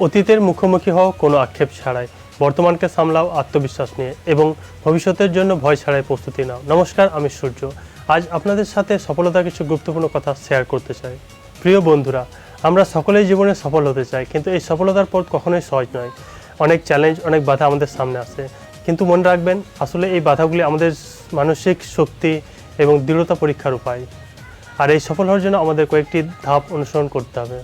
অতীতের মুখোমুখি হও কোনো আক্ষেপ ছাড়াই, বর্তমানকে সামলাও আত্মবিশ্বাস নিয়ে এবং ভবিষ্যতের জন্য ভয় ছাড়াই প্রস্তুতি নাও। নমস্কার, আমি সূর্য। আজ আপনাদের সাথে সফলতার কিছু গুরুত্বপূর্ণ কথা শেয়ার করতে চাই। প্রিয় বন্ধুরা, আমরা সকলেই জীবনে সফল হতে চাই, কিন্তু এই সফলতার পথ কখনোই সহজ নয়। অনেক চ্যালেঞ্জ, অনেক বাধা আমাদের সামনে আসে, কিন্তু মনে রাখবেন, আসলে এই বাধাগুলি আমাদের মানসিক শক্তি এবং দৃঢ়তা পরীক্ষার উপায়। আর এই সফল হওয়ার জন্য আমাদের কয়েকটি ধাপ অনুসরণ করতে হবে।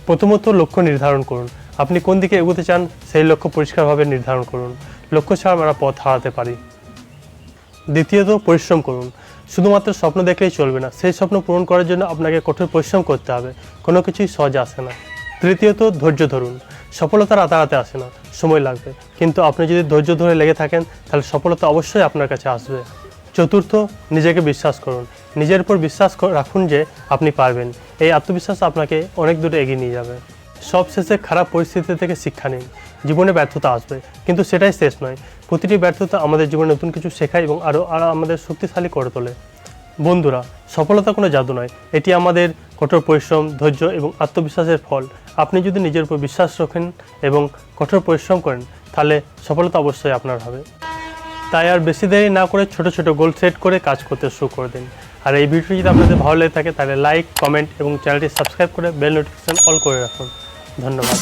প্রথমত, লক্ষ্য নির্ধারণ করুন। আপনি কোন দিকে এগোতে চান সেই লক্ষ্য পরিষ্কারভাবে নির্ধারণ করুন। লক্ষ্য ছাড়া আমরা পথ হারাতে পারি। দ্বিতীয়ত, পরিশ্রম করুন। শুধুমাত্র স্বপ্ন দেখলেই চলবে না, সেই স্বপ্ন পূরণ করার জন্য আপনাকে কঠোর পরিশ্রম করতে হবে। কোনো কিছুই সহজে আসে না। তৃতীয়ত, ধৈর্য ধরুন। সফলতা রাতারাতি আসে না, সময় লাগবে, কিন্তু আপনি যদি ধৈর্য ধরে লেগে থাকেন তাহলে সফলতা অবশ্যই আপনার কাছে আসবে। চতুর্থ, নিজেকে বিশ্বাস করুন। নিজের উপর বিশ্বাস রাখুন যে আপনি পারবেন। এই আত্মবিশ্বাস আপনাকে অনেক দূরে এগিয়ে নিয়ে যাবে। সবশেষে, খারাপ পরিস্থিতি থেকে শিক্ষা নিন। জীবনে ব্যর্থতা আসবে, কিন্তু সেটাই শেষ নয়। প্রতিটি ব্যর্থতা আমাদের জীবনে নতুন কিছু শেখায় এবং আরও আমাদের শক্তিশালী করে তোলে। বন্ধুরা, সফলতা কোনো জাদু নয়, এটি আমাদের কঠোর পরিশ্রম, ধৈর্য এবং আত্মবিশ্বাসের ফল। আপনি যদি নিজের উপর বিশ্বাস রাখেন এবং কঠোর পরিশ্রম করেন, তাহলে সফলতা অবশ্যই আপনার হবে। তাই আর বেশি দেরি না করে ছোট ছোট গোল সেট করে কাজ করতে শুরু করে দিন। আর এই ভিডিওটি যদি আপনাদের ভালো লেগে থাকে তাহলে লাইক, কমেন্ট এবং চ্যানেলটি সাবস্ক্রাইব করে বেল নোটিফিকেশন অল করে রাখুন। ধন্যবাদ।